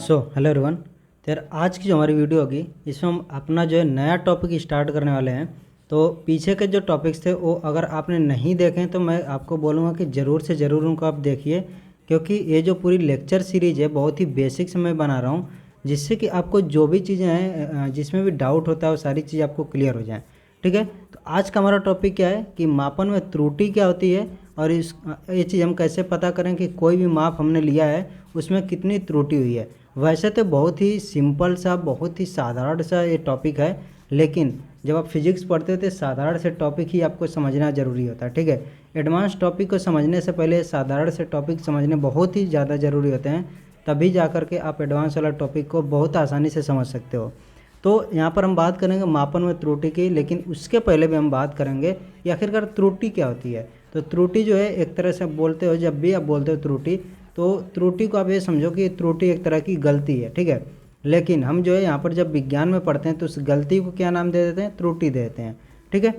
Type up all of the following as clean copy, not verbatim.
Hello everyone. तो यार आज की जो हमारी वीडियो होगी इसमें हम अपना जो है नया टॉपिक स्टार्ट करने वाले हैं। तो पीछे के जो टॉपिक्स थे वो अगर आपने नहीं देखे तो मैं आपको बोलूँगा कि ज़रूर से ज़रूर उनको आप देखिए, क्योंकि ये जो पूरी लेक्चर सीरीज़ है बहुत ही बेसिक से मैं बना रहा हूँ, जिससे कि आपको जो भी चीज़ें हैं जिसमें भी डाउट होता है वो सारी चीज़ आपको क्लियर हो जाए। ठीक है, तो आज का हमारा टॉपिक क्या है कि मापन में त्रुटि क्या होती है और ये चीज़ हम कैसे पता करें कि कोई भी माप हमने लिया है उसमें कितनी त्रुटि हुई है। वैसे तो बहुत ही सिंपल सा, बहुत ही साधारण सा ये टॉपिक है, लेकिन जब आप फिजिक्स पढ़ते हो तो साधारण से टॉपिक ही आपको समझना ज़रूरी होता है। ठीक है, एडवांस टॉपिक को समझने से पहले साधारण से टॉपिक समझने बहुत ही ज़्यादा ज़रूरी होते हैं, तभी जा कर के आप एडवांस वाला टॉपिक को बहुत आसानी से समझ सकते हो। तो यहाँ पर हम बात करेंगे मापन में त्रुटि की, लेकिन उसके पहले भी हम बात करेंगे कि आखिरकार त्रुटि क्या होती है। तो त्रुटि जो है एक तरह से बोलते हो, जब भी आप बोलते हो त्रुटि, तो त्रुटि को आप ये समझो कि त्रुटि एक तरह की गलती है। ठीक है, लेकिन हम जो है यहाँ पर जब विज्ञान में पढ़ते हैं तो उस गलती को क्या नाम दे देते हैं? त्रुटि दे देते हैं। ठीक है,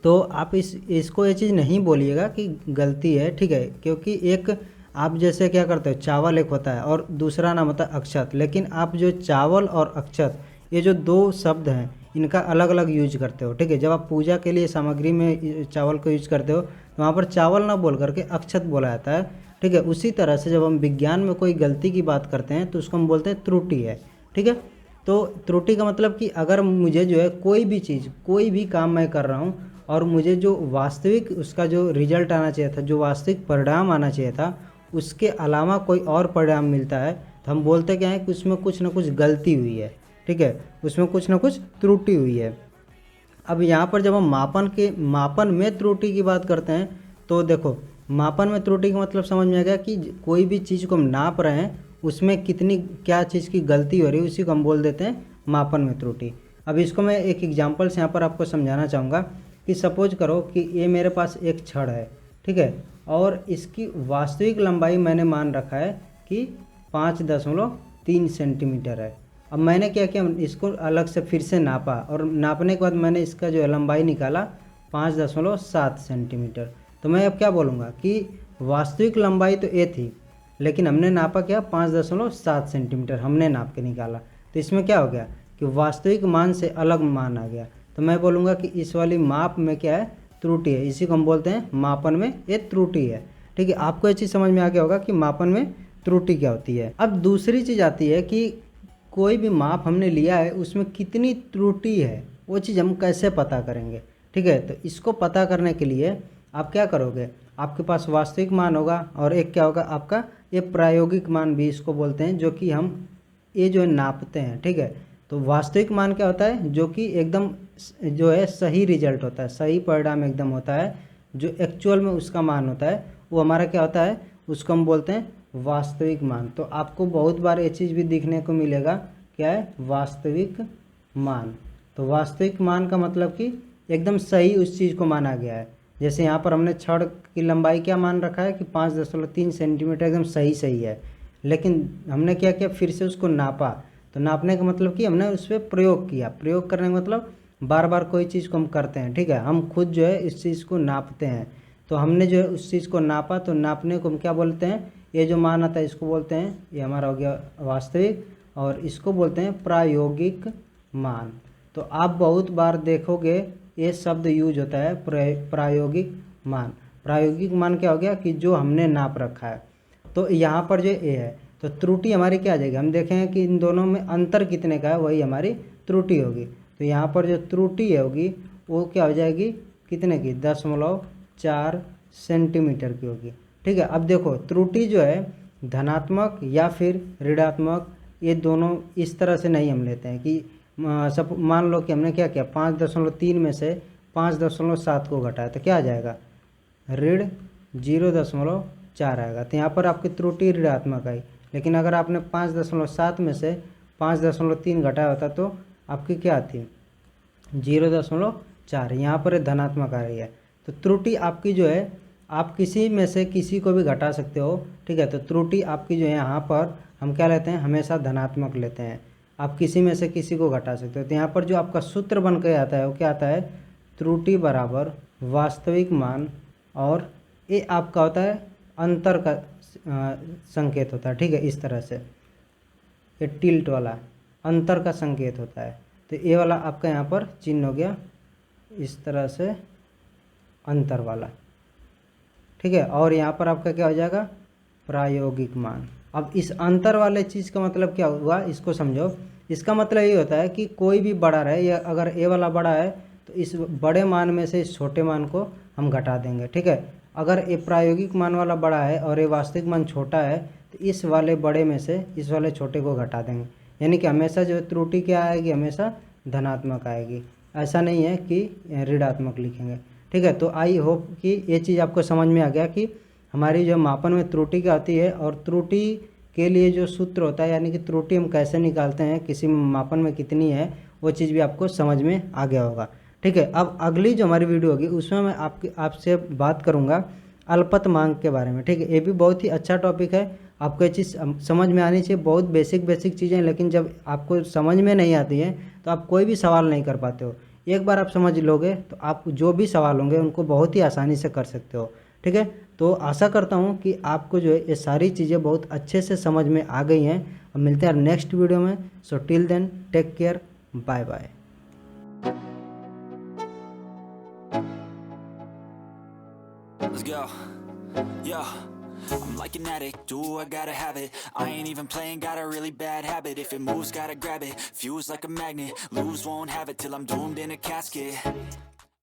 तो आप इसको ये चीज़ नहीं बोलिएगा कि गलती है। ठीक है, क्योंकि एक आप जैसे क्या करते हो, चावल एक होता है और दूसरा नाम होता है अक्षत, लेकिन आप जो चावल और अक्षत ये जो दो शब्द हैं इनका अलग अलग यूज करते हो। ठीक है, जब आप पूजा के लिए सामग्री में चावल को यूज करते हो तो वहाँ पर चावल ना बोल करके अक्षत बोला जाता है। ठीक है, उसी तरह से जब हम विज्ञान में कोई गलती की बात करते हैं तो उसको हम बोलते हैं त्रुटि है। ठीक है, तो त्रुटि का मतलब कि अगर मुझे जो है कोई भी चीज़, कोई भी काम मैं कर रहा हूँ और मुझे जो वास्तविक उसका जो रिजल्ट आना चाहिए था, जो वास्तविक परिणाम आना चाहिए था, उसके अलावा कोई और परिणाम मिलता है, तो हम बोलते क्या है कि उसमें कुछ ना कुछ गलती हुई है। ठीक है, उसमें कुछ ना कुछ त्रुटि हुई है। अब यहाँ पर जब हम मापन में त्रुटि की बात करते हैं तो देखो, मापन में त्रुटि का मतलब समझ में आ गया कि कोई भी चीज़ को हम नाप रहे हैं उसमें कितनी क्या चीज़ की गलती हो रही है, उसी को हम बोल देते हैं मापन में त्रुटि। अब इसको मैं एक एग्जांपल से यहाँ पर आपको समझाना चाहूँगा कि सपोज करो कि ये मेरे पास एक छड़ है। ठीक है, और इसकी वास्तविक लंबाई मैंने मान रखा है कि 5.3 सेंटीमीटर है। अब मैंने क्या किया, इसको अलग से फिर से नापा और नापने के बाद मैंने इसका जो है लंबाई निकाला 5.7 सेंटीमीटर। तो मैं अब क्या बोलूँगा कि वास्तविक लंबाई तो ये थी, लेकिन हमने नापा क्या, 5.7 सेंटीमीटर हमने नाप के निकाला। तो इसमें क्या हो गया कि वास्तविक मान से अलग मान आ गया। तो मैं बोलूँगा कि इस वाली माप में क्या है, त्रुटि है। इसी को हम बोलते हैं मापन में ये त्रुटि है। ठीक है, आपको ये चीज़ समझ में आ गया होगा कि मापन में त्रुटि क्या होती है। अब दूसरी चीज़ आती है कि कोई भी माप हमने लिया है उसमें कितनी त्रुटि है, वो चीज़ हम कैसे पता करेंगे। ठीक है, तो इसको पता करने के लिए आप क्या करोगे, आपके पास वास्तविक मान होगा और एक क्या होगा आपका ये प्रायोगिक मान भी इसको बोलते हैं, जो कि हम ये जो है नापते हैं। ठीक है, तो वास्तविक मान क्या होता है, जो कि एकदम जो है सही रिजल्ट होता है, सही परिणाम एकदम होता है, जो एक्चुअल में उसका मान होता है वो हमारा क्या होता है, उसको हम बोलते हैं वास्तविक मान। तो आपको बहुत बार ये चीज़ भी दिखने को मिलेगा, क्या है, वास्तविक मान। तो वास्तविक मान का मतलब कि एकदम सही उस चीज़ को माना गया है। जैसे यहाँ पर हमने छड़ की लंबाई क्या मान रखा है कि 5.3 सेंटीमीटर एकदम सही है, लेकिन हमने क्या किया, फिर से उसको नापा। तो नापने का मतलब कि हमने उस पर प्रयोग किया। प्रयोग करने का मतलब बार बार कोई चीज़ को हम करते हैं। ठीक है, हम खुद जो है इस चीज़ को नापते हैं। तो हमने जो है उस चीज़ को नापा, तो नापने को हम क्या बोलते हैं, ये जो मान आता है इसको बोलते हैं, ये हमारा हो गया वास्तविक, और इसको बोलते हैं प्रायोगिक मान। तो आप बहुत बार देखोगे ये शब्द यूज होता है प्रायोगिक मान। प्रायोगिक मान क्या हो गया कि जो हमने नाप रखा है। तो यहाँ पर जो ए है, तो त्रुटि हमारी क्या आ जाएगी, हम देखेंगे कि इन दोनों में अंतर कितने का है, वही हमारी त्रुटि होगी। तो यहाँ पर जो त्रुटि होगी वो क्या हो जाएगी, कितने की, 0.4 सेंटीमीटर की होगी। ठीक है, अब देखो त्रुटि जो है धनात्मक या फिर ऋणात्मक, ये दोनों इस तरह से नहीं हम लेते हैं कि सब मान लो कि हमने क्या किया, 5.3 में से 5.7 को घटाया तो क्या आ जाएगा, ऋण 0.4 आएगा। तो यहाँ पर आपकी त्रुटि ऋणात्मक आई। लेकिन अगर आपने 5.7 में से 5.3 घटाया होता तो आपकी क्या आती, 0.4। यहाँ पर धनात्मक आ रही है। तो त्रुटि आपकी जो है आप किसी में से किसी को भी घटा सकते हो। ठीक है, तो त्रुटि आपकी जो है यहाँ पर हम क्या लेते हैं, हमेशा धनात्मक लेते हैं। आप किसी में से किसी को घटा सकते हो। तो यहाँ पर जो आपका सूत्र बन के आता है वो क्या आता है, त्रुटि बराबर वास्तविक मान, और ये आपका होता है अंतर का संकेत होता है। ठीक है, इस तरह से। ये टिल्ट वाला अंतर का संकेत होता है। तो ये वाला आपका यहाँ पर चिन्ह हो गया इस तरह से अंतर वाला, ठीक है। और यहाँ पर आपका क्या हो जाएगा, प्रायोगिक मान। अब इस अंतर वाले चीज़ का मतलब क्या हुआ, इसको समझो। इसका मतलब ये होता है कि कोई भी बड़ा रहे, या अगर ए वाला बड़ा है तो इस बड़े मान में से इस छोटे मान को हम घटा देंगे, ठीक है। अगर ये प्रायोगिक मान वाला बड़ा है और ये वास्तविक मान छोटा है तो इस वाले बड़े में से इस वाले छोटे को घटा देंगे। यानी कि हमेशा जो त्रुटि क्या आएगी, हमेशा धनात्मक आएगी, ऐसा नहीं है कि ऋणात्मक लिखेंगे, ठीक है। तो आई होप कि ये चीज़ आपको समझ में आ गया कि हमारी जो मापन में त्रुटि क्या आती है और त्रुटि के लिए जो सूत्र होता है, यानी कि त्रुटि हम कैसे निकालते हैं, किसी मापन में कितनी है, वो चीज़ भी आपको समझ में आ गया होगा, ठीक है। अब अगली जो हमारी वीडियो होगी उसमें मैं आपसे बात करूँगा अल्पतमांक के बारे में, ठीक है। ये भी बहुत ही अच्छा टॉपिक है, आपको ये चीज़ समझ में आनी चाहिए। बहुत बेसिक चीज़ें, लेकिन जब आपको समझ में नहीं आती है तो आप कोई भी सवाल नहीं कर पाते हो। एक बार आप समझ लोगे तो आप जो भी सवाल होंगे उनको बहुत ही आसानी से कर सकते हो, ठीक है। तो आशा करता हूँ कि आपको जो है ये सारी चीज़ें बहुत अच्छे से समझ में आ गई हैं। अब मिलते हैं नेक्स्ट वीडियो में। So till then take care, bye bye. Let's go. Yo, I'm like an addict, do I gotta have it. I ain't even playing, got a really bad habit. If it moves, gotta grab it. Fuse like a magnet, lose, won't have it till I'm doomed in a casket.